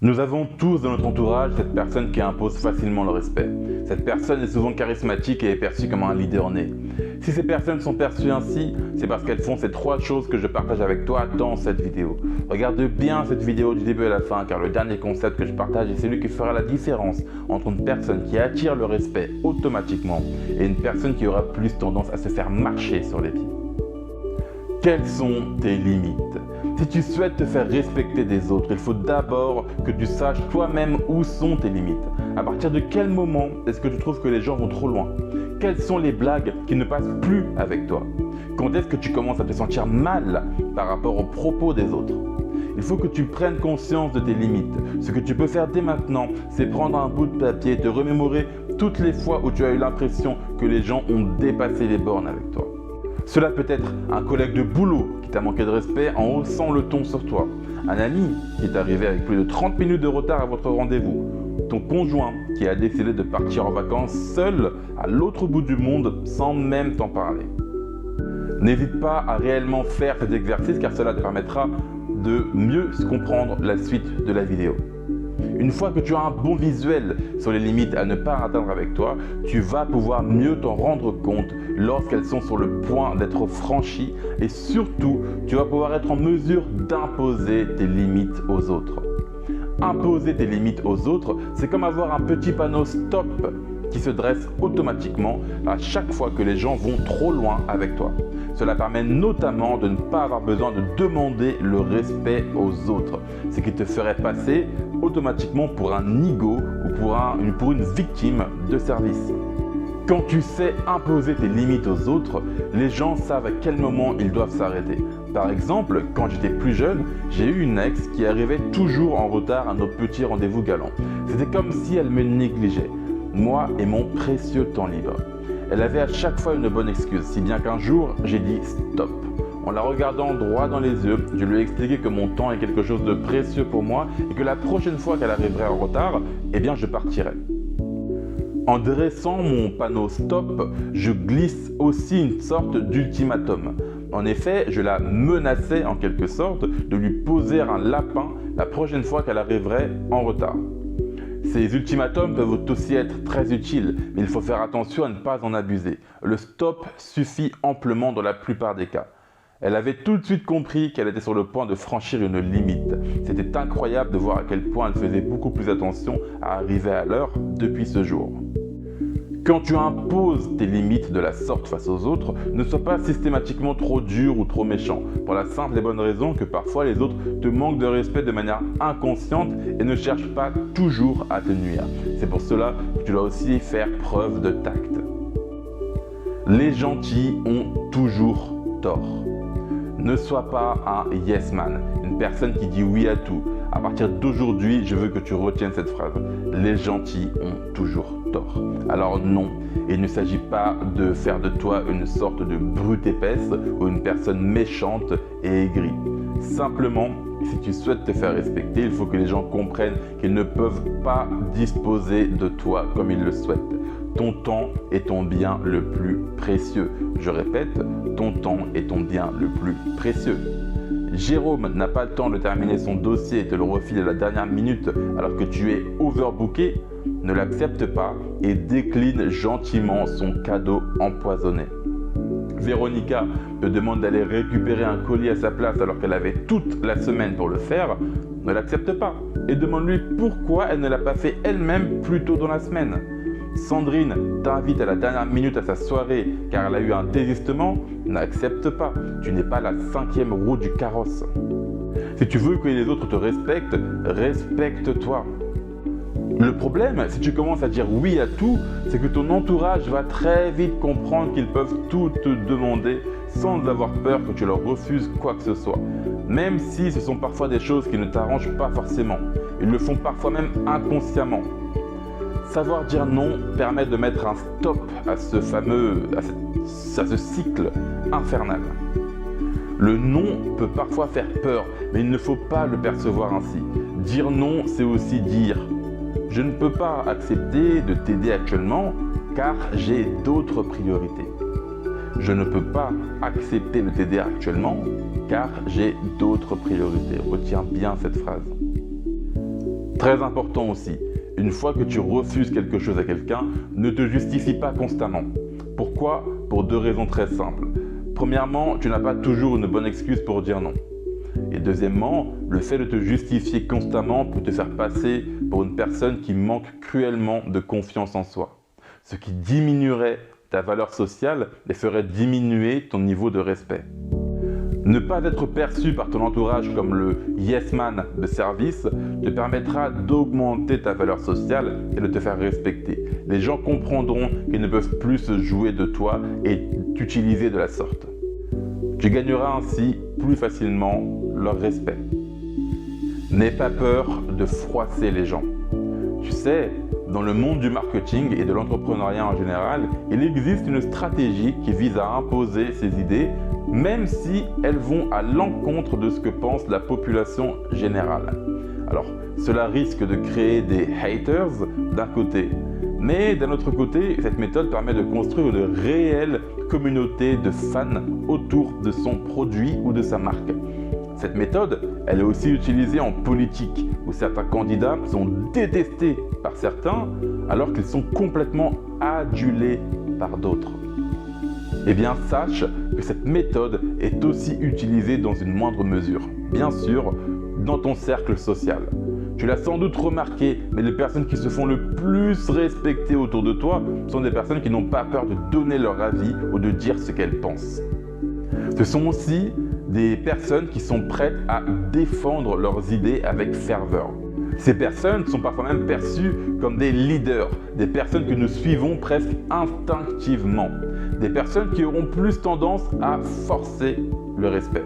Nous avons tous dans notre entourage cette personne qui impose facilement le respect. Cette personne est souvent charismatique et est perçue comme un leader né. Si ces personnes sont perçues ainsi, c'est parce qu'elles font ces 3 choses que je partage avec toi dans cette vidéo. Regarde bien cette vidéo du début à la fin, car le dernier concept que je partage est celui qui fera la différence entre une personne qui attire le respect automatiquement et une personne qui aura plus tendance à se faire marcher sur les pieds. Quelles sont tes limites? Si tu souhaites te faire respecter des autres, il faut d'abord que tu saches toi-même où sont tes limites. À partir de quel moment est-ce que tu trouves que les gens vont trop loin? Quelles sont les blagues qui ne passent plus avec toi? Quand est-ce que tu commences à te sentir mal par rapport aux propos des autres? Il faut que tu prennes conscience de tes limites. Ce que tu peux faire dès maintenant, c'est prendre un bout de papier et te remémorer toutes les fois où tu as eu l'impression que les gens ont dépassé les bornes avec toi. Cela peut être un collègue de boulot qui t'a manqué de respect en haussant le ton sur toi, un ami qui est arrivé avec plus de 30 minutes de retard à votre rendez-vous, ton conjoint qui a décidé de partir en vacances seul à l'autre bout du monde sans même t'en parler. N'hésite pas à réellement faire cet exercice car cela te permettra de mieux comprendre la suite de la vidéo. Une fois que tu as un bon visuel sur les limites à ne pas atteindre avec toi, tu vas pouvoir mieux t'en rendre compte lorsqu'elles sont sur le point d'être franchies et surtout, tu vas pouvoir être en mesure d'imposer tes limites aux autres. Imposer tes limites aux autres, c'est comme avoir un petit panneau stop qui se dresse automatiquement à chaque fois que les gens vont trop loin avec toi. Cela permet notamment de ne pas avoir besoin de demander le respect aux autres, ce qui te ferait passer automatiquement pour un nigo ou pour une victime de service. Quand tu sais imposer tes limites aux autres, les gens savent à quel moment ils doivent s'arrêter. Par exemple, quand j'étais plus jeune, j'ai eu une ex qui arrivait toujours en retard à nos petits rendez-vous galants. C'était comme si elle me négligeait, moi et mon précieux temps libre. Elle avait à chaque fois une bonne excuse, si bien qu'un jour, j'ai dit stop. En la regardant droit dans les yeux, je lui ai expliqué que mon temps est quelque chose de précieux pour moi et que la prochaine fois qu'elle arriverait en retard, eh bien je partirais. En dressant mon panneau stop, je glisse aussi une sorte d'ultimatum. En effet, je la menaçais en quelque sorte de lui poser un lapin la prochaine fois qu'elle arriverait en retard. Ces ultimatums peuvent aussi être très utiles, mais il faut faire attention à ne pas en abuser. Le stop suffit amplement dans la plupart des cas. Elle avait tout de suite compris qu'elle était sur le point de franchir une limite. C'était incroyable de voir à quel point elle faisait beaucoup plus attention à arriver à l'heure depuis ce jour. Quand tu imposes tes limites de la sorte face aux autres, ne sois pas systématiquement trop dur ou trop méchant, pour la simple et bonne raison que parfois les autres te manquent de respect de manière inconsciente et ne cherchent pas toujours à te nuire. C'est pour cela que tu dois aussi faire preuve de tact. Les gentils ont toujours tort. Ne sois pas un yes man, une personne qui dit oui à tout. À partir d'aujourd'hui, je veux que tu retiennes cette phrase. Les gentils ont toujours tort. Alors non, il ne s'agit pas de faire de toi une sorte de brute épaisse ou une personne méchante et aigrie. Simplement, si tu souhaites te faire respecter, il faut que les gens comprennent qu'ils ne peuvent pas disposer de toi comme ils le souhaitent. Ton temps est ton bien le plus précieux. Je répète, ton temps est ton bien le plus précieux. Jérôme n'a pas le temps de terminer son dossier et te le refile à la dernière minute alors que tu es overbooké. Ne l'accepte pas et décline gentiment son cadeau empoisonné. Véronica te demande d'aller récupérer un colis à sa place alors qu'elle avait toute la semaine pour le faire. Ne l'accepte pas et demande-lui pourquoi elle ne l'a pas fait elle-même plus tôt dans la semaine. Sandrine t'invite à la dernière minute à sa soirée car elle a eu un désistement, n'accepte pas, tu n'es pas la 5e roue du carrosse. Si tu veux que les autres te respectent, respecte-toi. Le problème, si tu commences à dire oui à tout, c'est que ton entourage va très vite comprendre qu'ils peuvent tout te demander sans avoir peur que tu leur refuses quoi que ce soit. Même si ce sont parfois des choses qui ne t'arrangent pas forcément. Ils le font parfois même inconsciemment. Savoir dire non permet de mettre un stop à ce cycle infernal. Le non peut parfois faire peur, mais il ne faut pas le percevoir ainsi. Dire non, c'est aussi dire « Je ne peux pas accepter de t'aider actuellement car j'ai d'autres priorités. Je ne peux pas accepter de t'aider actuellement car j'ai d'autres priorités. » Retiens bien cette phrase. Très important aussi, une fois que tu refuses quelque chose à quelqu'un, ne te justifie pas constamment. Pourquoi? Pour deux raisons très simples. Premièrement, tu n'as pas toujours une bonne excuse pour dire non. Et deuxièmement, le fait de te justifier constamment peut te faire passer pour une personne qui manque cruellement de confiance en soi, ce qui diminuerait ta valeur sociale et ferait diminuer ton niveau de respect. Ne pas être perçu par ton entourage comme le yes man de service te permettra d'augmenter ta valeur sociale et de te faire respecter. Les gens comprendront qu'ils ne peuvent plus se jouer de toi et t'utiliser de la sorte. Tu gagneras ainsi plus facilement leur respect. N'aie pas peur de froisser les gens. Tu sais, dans le monde du marketing et de l'entrepreneuriat en général, il existe une stratégie qui vise à imposer ses idées, même si elles vont à l'encontre de ce que pense la population générale. Alors, cela risque de créer des haters d'un côté, mais d'un autre côté, cette méthode permet de construire une réelle communauté de fans autour de son produit ou de sa marque. Cette méthode, elle est aussi utilisée en politique, où certains candidats sont détestés par certains, alors qu'ils sont complètement adulés par d'autres. Eh bien, sache que cette méthode est aussi utilisée dans une moindre mesure, bien sûr, dans ton cercle social. Tu l'as sans doute remarqué, mais les personnes qui se font le plus respecter autour de toi sont des personnes qui n'ont pas peur de donner leur avis ou de dire ce qu'elles pensent. Ce sont aussi des personnes qui sont prêtes à défendre leurs idées avec ferveur. Ces personnes sont parfois même perçues comme des leaders, des personnes que nous suivons presque instinctivement, des personnes qui auront plus tendance à forcer le respect.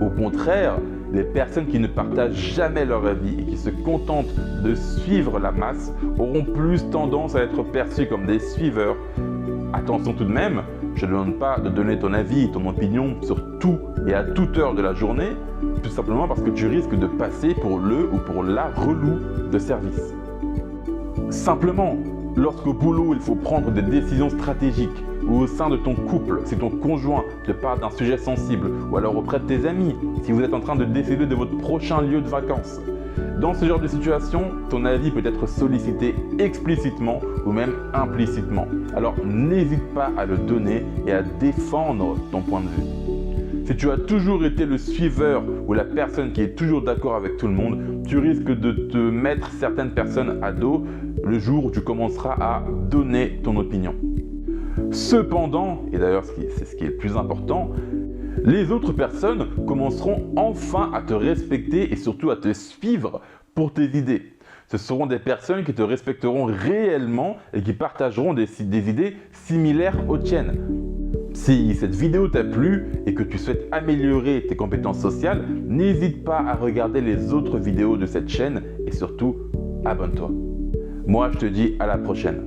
Au contraire, les personnes qui ne partagent jamais leur avis et qui se contentent de suivre la masse auront plus tendance à être perçues comme des suiveurs. Attention tout de même, je ne demande pas de donner ton avis et ton opinion sur tout et à toute heure de la journée, tout simplement parce que tu risques de passer pour le ou pour la relou de service. Simplement, lorsqu'au boulot il faut prendre des décisions stratégiques, ou au sein de ton couple, si ton conjoint te parle d'un sujet sensible, ou alors auprès de tes amis, si vous êtes en train de décider de votre prochain lieu de vacances. Dans ce genre de situation, ton avis peut être sollicité explicitement ou même implicitement. Alors n'hésite pas à le donner et à défendre ton point de vue. Si tu as toujours été le suiveur ou la personne qui est toujours d'accord avec tout le monde, tu risques de te mettre certaines personnes à dos le jour où tu commenceras à donner ton opinion. Cependant, et d'ailleurs c'est ce qui est le plus important, les autres personnes commenceront enfin à te respecter et surtout à te suivre pour tes idées. Ce seront des personnes qui te respecteront réellement et qui partageront des idées similaires aux tiennes. Si cette vidéo t'a plu et que tu souhaites améliorer tes compétences sociales, n'hésite pas à regarder les autres vidéos de cette chaîne et surtout, abonne-toi. Moi, je te dis à la prochaine.